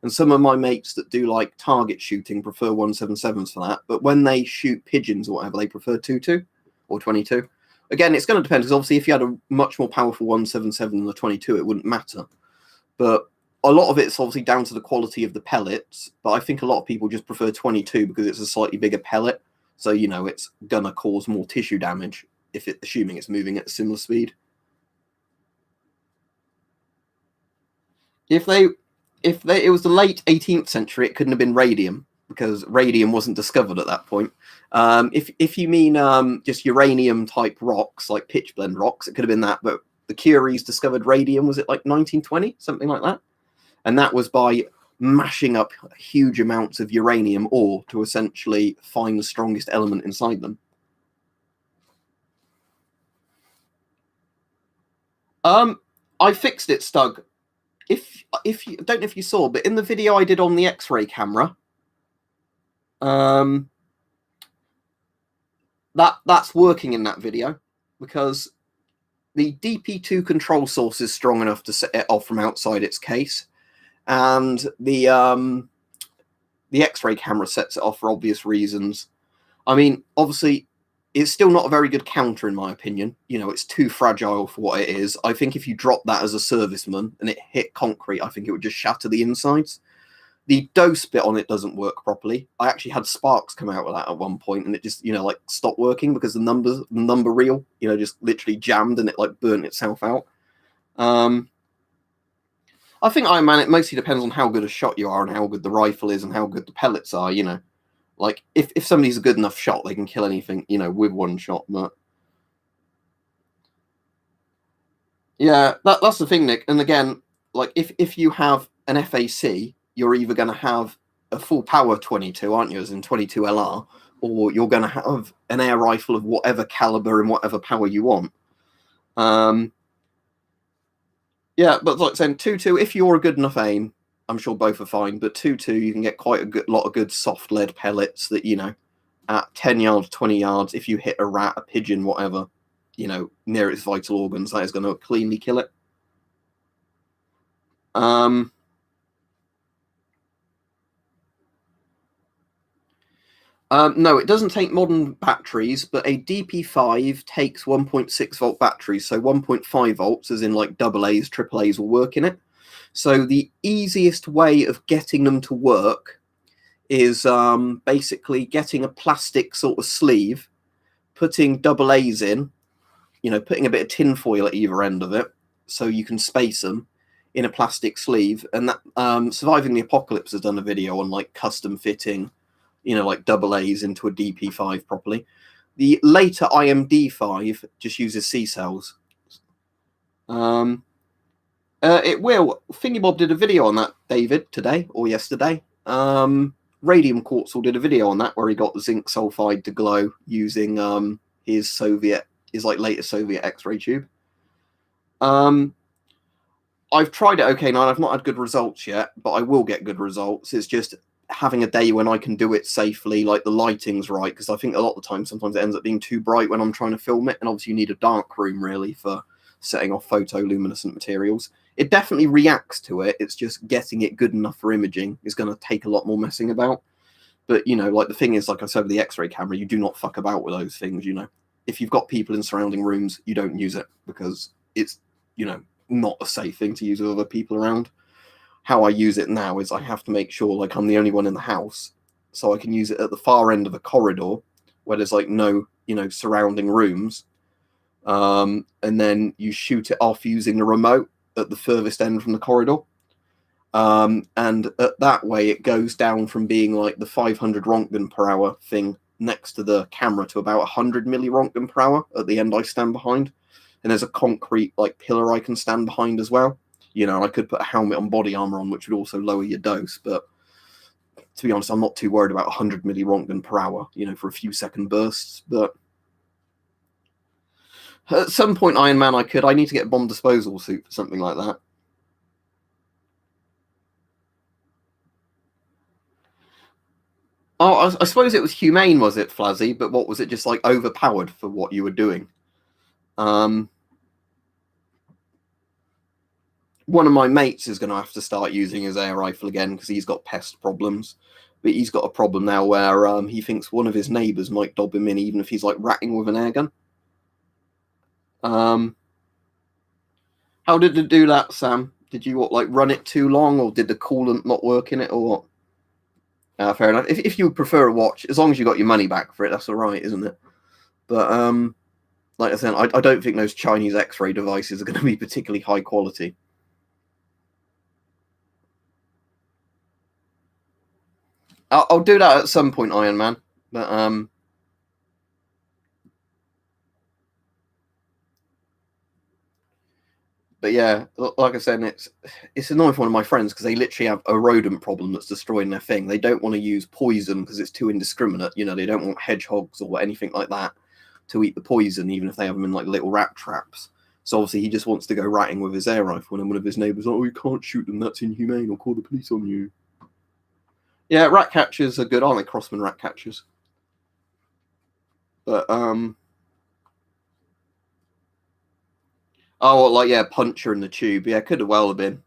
And some of my mates that do like target shooting prefer 177s for that. But when they shoot pigeons or whatever, they prefer 2.2 or 22. Again, it's going to depend, because obviously if you had a much more powerful 177 than the 22, it wouldn't matter. But a lot of it's obviously down to the quality of the pellets. But I think a lot of people just prefer 22 because it's a slightly bigger pellet. So, it's going to cause more tissue damage, assuming it's moving at a similar speed. If it was the late 18th century, it couldn't have been radium. because radium wasn't discovered at that point. If you mean just uranium type rocks, like pitchblende rocks, it could have been that. But the Curies discovered radium, was it like 1920, something like that? And that was by mashing up huge amounts of uranium ore to essentially find the strongest element inside them. I fixed it, Stug. If you don't know if you saw, but in the video I did on the X-ray camera, that's working in that video, because the DP2 control source is strong enough to set it off from outside its case, and the X-ray camera sets it off for obvious reasons. I mean, obviously, it's still not a very good counter, in my opinion. You know, it's too fragile for what it is. I think if you drop that as a serviceman and it hit concrete, I think it would just shatter the insides. The dose bit on it doesn't work properly. I actually had sparks come out of that at one point, and it just, you know, like stopped working because the number reel, you know, just literally jammed and it like burnt itself out. I think Iron Man, it mostly depends on how good a shot you are and how good the rifle is and how good the pellets are, you know. Like, if somebody's a good enough shot, they can kill anything, you know, with one shot. But yeah, that's the thing, Nick. And again, like, if you have an FAC, you're either going to have a full power 22, aren't you, as in 22 LR, or you're going to have an air rifle of whatever caliber and whatever power you want. Yeah, but like saying 2.2, if you're a good enough aim, I'm sure both are fine, but 2.2, you can get quite a lot of good soft lead pellets that, you know, at 10 yards, 20 yards, if you hit a rat, a pigeon, whatever, you know, near its vital organs, that is going to cleanly kill it. No, it doesn't take modern batteries, but a DP5 takes 1.6 volt batteries, so 1.5 volts, as in like AA's, AAA's will work in it. So the easiest way of getting them to work is basically getting a plastic sort of sleeve, putting AA's in, you know, putting a bit of tin foil at either end of it so you can space them in a plastic sleeve. And that Surviving the Apocalypse has done a video on like custom fitting, you know, like AA's into a DP5 properly. The later IMD5 just uses C cells. It will. Thingybob did a video on that, David, today or yesterday. Radium Quartzel did a video on that where he got the zinc sulfide to glow using his like latest Soviet X-ray tube. I've tried it okay now. I've not had good results yet, but I will get good results. It's just having a day when I can do it safely, like the lighting's right, because I think a lot of the time sometimes it ends up being too bright when I'm trying to film it, and obviously you need a dark room really for setting off photoluminescent materials. It definitely reacts to it. It's just getting it good enough for imaging is going to take a lot more messing about. But, you know, like the thing is, like I said with the X-ray camera, you do not fuck about with those things, you know. If you've got people in surrounding rooms, you don't use it because it's, you know, not a safe thing to use with other people around. How I use it now is I have to make sure like I'm the only one in the house, so I can use it at the far end of a corridor where there's like no, you know, surrounding rooms, and then you shoot it off using the remote at the furthest end from the corridor, and that way it goes down from being like the 500 Rontgen per hour thing next to the camera to about 100 milli Rontgen per hour at the end I stand behind, and there's a concrete like pillar I can stand behind as well. You know, I could put a helmet on body armor on, which would also lower your dose. But to be honest, I'm not too worried about 100 milli Rontgen per hour, you know, for a few second bursts. But at some point, Iron Man, I need to get a bomb disposal suit for something like that. Oh, I suppose it was humane, was it, Flazzy? But what was it, just like overpowered for what you were doing? One of my mates is going to have to start using his air rifle again because he's got pest problems. But he's got a problem now where he thinks one of his neighbours might dob him in even if he's like ratting with an air gun. How did it do that, Sam? Did you like run it too long, or did the coolant not work in it, or what? Fair enough. If you would prefer a watch, as long as you got your money back for it, that's all right, isn't it? But like I said, I don't think those Chinese X-ray devices are going to be particularly high quality. I'll do that at some point, Iron Man. But yeah, like I said, it's annoying for one of my friends because they literally have a rodent problem that's destroying their thing. They don't want to use poison because it's too indiscriminate. You know, they don't want hedgehogs or anything like that to eat the poison, even if they have them in like little rat traps. So obviously he just wants to go ratting with his air rifle, and then one of his neighbours, oh, you can't shoot them. That's inhumane. I'll call the police on you. Yeah, rat catchers are good, aren't they? Crossman rat catchers. But oh, like yeah, puncher in the tube. Yeah, could have well have been.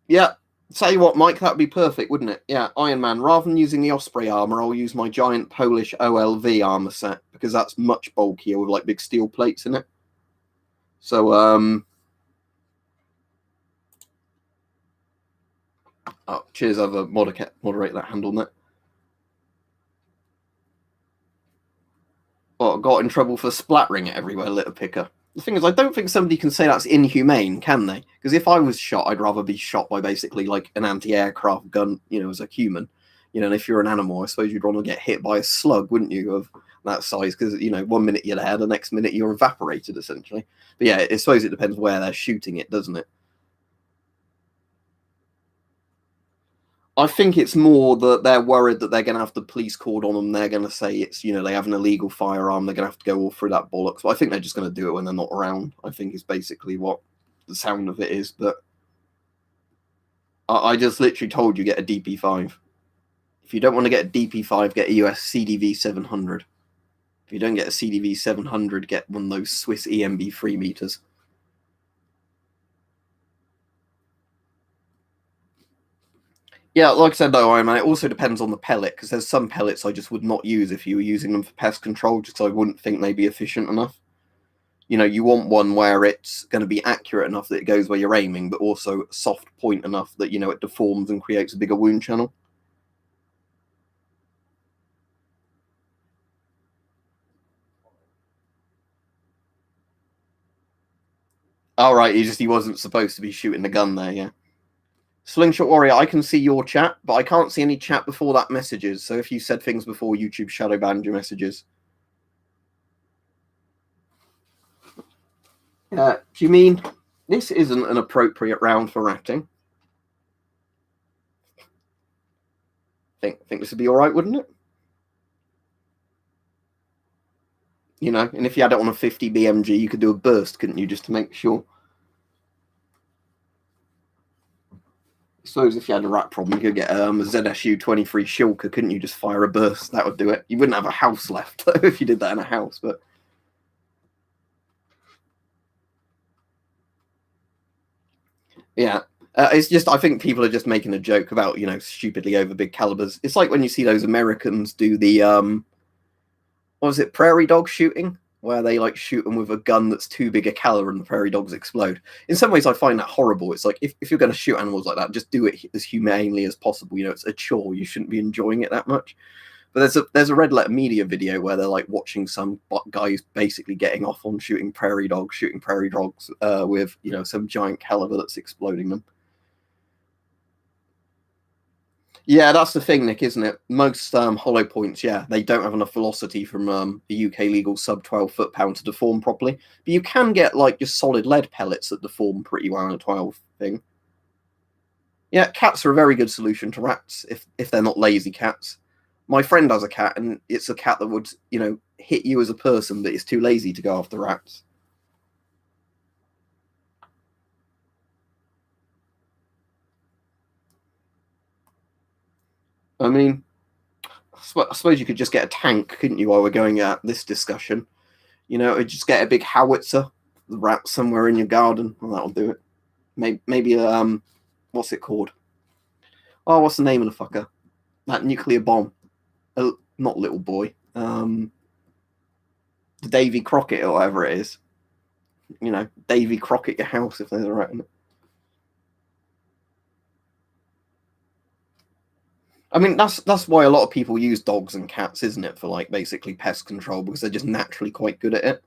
Yeah. Tell you what, Mike, that'd be perfect, wouldn't it? Yeah, Iron Man. Rather than using the Osprey armor, I'll use my giant Polish OLV armor set because that's much bulkier with like big steel plates in it. So, oh, cheers. I've a moderate that handle net. Oh, got in trouble for splattering it everywhere, litter picker. The thing is, I don't think somebody can say that's inhumane, can they? Because if I was shot, I'd rather be shot by basically like an anti-aircraft gun, you know, as a human. You know, and if you're an animal, I suppose you'd want to get hit by a slug, wouldn't you, of that size? Because, you know, 1 minute you're there, the next minute you're evaporated, essentially. But yeah, I suppose it depends where they're shooting it, doesn't it? I think it's more that they're worried that they're going to have the police called on them. They're going to say it's, you know, they have an illegal firearm. They're going to have to go all through that bollocks. But I think they're just going to do it when they're not around. I think is basically what the sound of it is. But I just literally told you get a DP5. If you don't want to get a DP5, get a US CDV 700. If you don't get a CDV 700, get one of those Swiss EMB 3 meters. Yeah, like I said though, Iron Man, it also depends on the pellet because there's some pellets I just would not use if you were using them for pest control, just because I wouldn't think they'd be efficient enough. You know, you want one where it's going to be accurate enough that it goes where you're aiming, but also soft point enough that, you know, it deforms and creates a bigger wound channel. All right, he wasn't supposed to be shooting the gun there, yeah. Slingshot Warrior, I can see your chat, but I can't see any chat before that messages. So if you said things before, YouTube shadow banned your messages. Do you mean this isn't an appropriate round for ratting? Think this would be all right, wouldn't it? You know, and if you had it on a 50 BMG, you could do a burst, couldn't you, just to make sure? I suppose if you had a rat problem, you could get a ZSU 23 Shilker, couldn't you? Just fire a burst, that would do it. You wouldn't have a house left though if you did that in a house, but yeah. It's just, I think people are just making a joke about, you know, stupidly over big calibers. It's like when you see those Americans do the what was it, prairie dog shooting, where they like shoot them with a gun that's too big a caliber and the prairie dogs explode. In some ways, I find that horrible. It's like if you're going to shoot animals like that, just do it as humanely as possible. You know, it's a chore. You shouldn't be enjoying it that much. But there's a red letter media video where they're like watching some guy who's basically getting off on shooting prairie dogs with, you know, some giant caliber that's exploding them. Yeah, that's the thing, Nick, isn't it? Most hollow points, yeah, they don't have enough velocity from the UK legal sub 12 foot-pound to deform properly. But you can get like just solid lead pellets that deform pretty well on a 12 thing. Yeah, cats are a very good solution to rats if they're not lazy cats. My friend has a cat, and it's a cat that would, you know, hit you as a person, but it's too lazy to go after rats. I mean, I suppose you could just get a tank, couldn't you, while we're going at this discussion? You know, just get a big howitzer, the rat somewhere in your garden, and that'll do it. Maybe what's it called? Oh, what's the name of the fucker? That nuclear bomb. Not little boy. The Davy Crockett or whatever it is. You know, Davy Crockett your house if there's a rat in it. I mean, that's why a lot of people use dogs and cats, isn't it, for like basically pest control because they're just naturally quite good at it.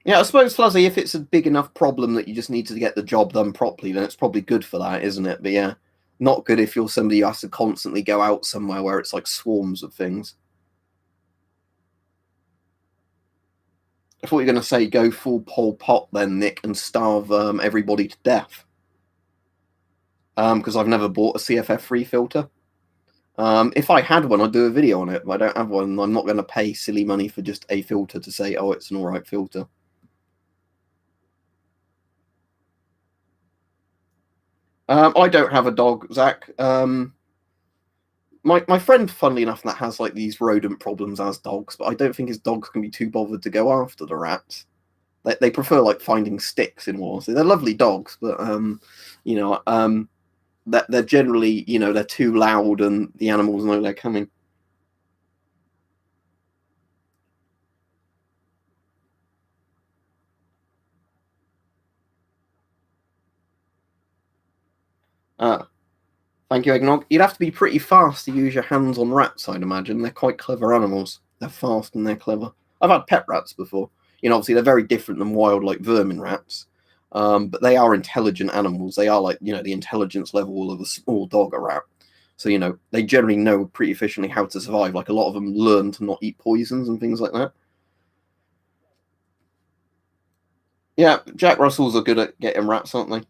Yeah, I suppose, Fuzzy, if it's a big enough problem that you just need to get the job done properly, then it's probably good for that, isn't it? But yeah, not good if you're somebody who has to constantly go out somewhere where it's like swarms of things. I thought you were going to say go full Pol Pot then, Nick, and starve everybody to death. Because I've never bought a CFF-free filter. If I had one, I'd do a video on it, but I don't have one. I'm not going to pay silly money for just a filter to say, oh, it's an all right filter. I don't have a dog, Zach. My friend, funnily enough, that has like these rodent problems as dogs, but I don't think his dogs can be too bothered to go after the rats. They prefer like finding sticks in wars. They're lovely dogs, but you know, that they're generally, you know, they're too loud and the animals know they're coming. Thank you, Eggnog. You'd have to be pretty fast to use your hands on rats, I'd imagine. They're quite clever animals. They're fast and they're clever. I've had pet rats before. You know, obviously they're very different than wild, like vermin rats. But they are intelligent animals. They are like, you know, the intelligence level of a small dog or rat. So, you know, they generally know pretty efficiently how to survive. Like a lot of them learn to not eat poisons and things like that. Yeah, Jack Russells are good at getting rats, aren't they?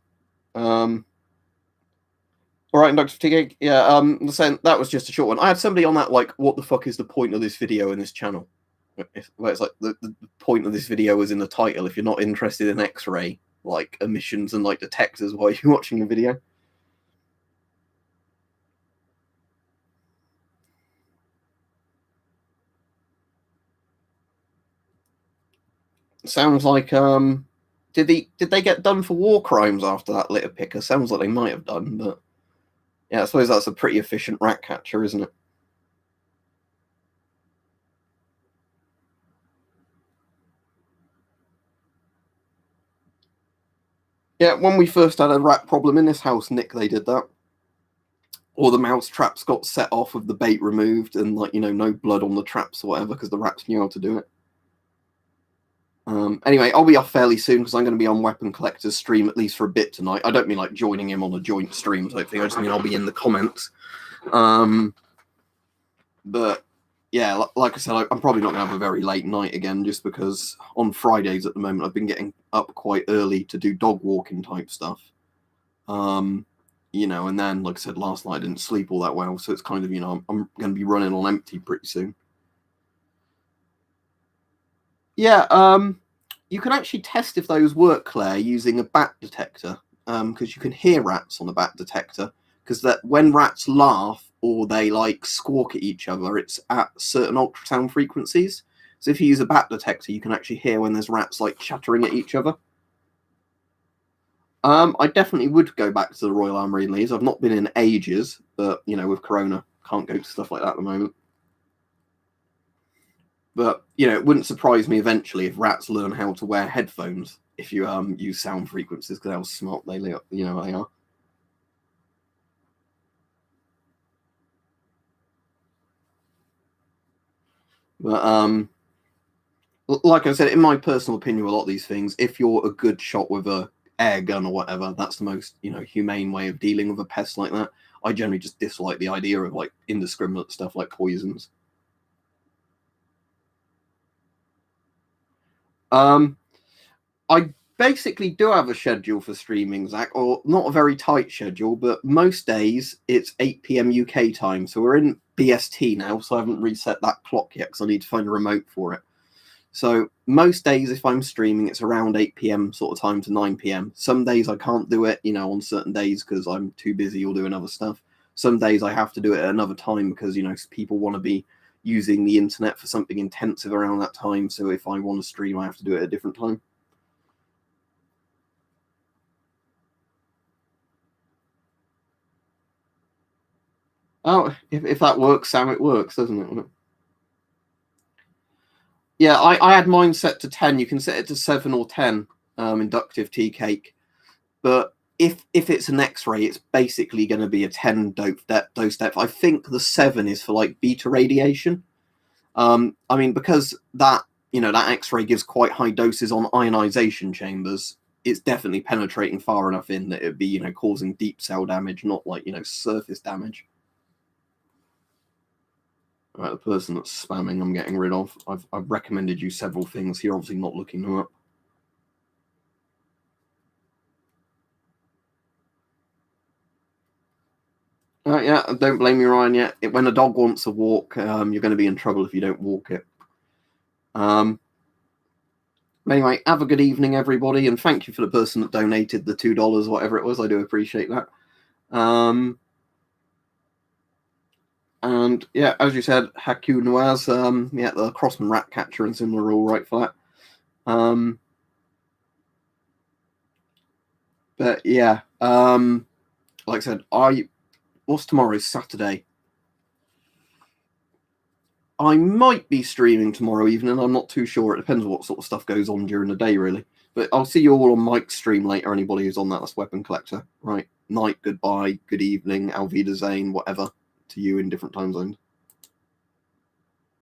All right, Dr. Fatigue. Yeah, that was just a short one. I had somebody on that, like, what the fuck is the point of this video in this channel? Where it's like the point of this video is in the title. If you're not interested in X-ray, like emissions and like detectors while you're watching a video. Sounds like did they get done for war crimes after that litter picker? Sounds like they might have done, but yeah, I suppose that's a pretty efficient rat catcher, isn't it? Yeah, when we first had a rat problem in this house, Nick, they did that. Or the mouse traps got set off with the bait removed and, like, you know, no blood on the traps or whatever because the rats knew how to do it. Anyway, I'll be off fairly soon because I'm going to be on Weapon Collector's stream at least for a bit tonight. I don't mean like joining him on a joint stream type thing. I just mean I'll be in the comments. But yeah, like I said, I'm probably not going to have a very late night again just because on Fridays at the moment I've been getting up quite early to do dog walking type stuff. You know, and then like I said last night I didn't sleep all that well, so it's kind of, you know, I'm going to be running on empty pretty soon. Yeah, you can actually test if those work, Claire, using a bat detector, because you can hear rats on a bat detector. Because that when rats laugh or they like squawk at each other, it's at certain ultrasound frequencies. So if you use a bat detector, you can actually hear when there's rats like chattering at each other. I definitely would go back to the Royal Armoury and Leeds. I've not been in ages, but you know, with Corona, can't go to stuff like that at the moment. But you know, it wouldn't surprise me eventually if rats learn how to wear headphones if you use sound frequencies because how smart they are. But like I said, in my personal opinion, a lot of these things, if you're a good shot with a air gun or whatever, that's the most, you know, humane way of dealing with a pest like that. I generally just dislike the idea of like indiscriminate stuff like poisons. Um, I basically do have a schedule for streaming, Zach, or not a very tight schedule, but most days it's 8 p.m. UK time. So we're in BST now, so I haven't reset that clock yet because I need to find a remote for it. So most days, if I'm streaming, it's around 8 p.m. sort of time to 9 p.m. Some days I can't do it, you know, on certain days because I'm too busy or doing other stuff. Some days I have to do it at another time because, you know, people want to be using the internet for something intensive around that time. So if I want to stream, I have to do it at a different time. Oh, if that works, Sam, it works, doesn't it? Yeah, I had mine set to 10. You can set it to 7 or 10, inductive tea cake. But if it's an X-ray, it's basically going to be a 10 dose depth. I think the 7 is for like beta radiation. I mean, because that, that X-ray gives quite high doses on ionization chambers. It's definitely penetrating far enough in that it'd be, causing deep cell damage, not like, surface damage. Right, the person that's spamming I'm getting rid of. I've recommended you several things. You're obviously not looking them up. Yeah, don't blame me, Ryan, yet. When a dog wants a walk, you're going to be in trouble if you don't walk it. Anyway, have a good evening, everybody, and thank you for the person that donated the $2, whatever it was. I do appreciate that. And yeah, as you said, Haku Nuaz, the Crossman rat catcher and similar are all right for that. But yeah, like I said, what's tomorrow? Saturday. I might be streaming tomorrow evening. I'm not too sure. It depends on what sort of stuff goes on during the day, really. But I'll see you all on Mike's stream later. Anybody who's on that's Weapon Collector. Right. Night, goodbye, good evening, Alvida Zane, whatever, to you in different time zones.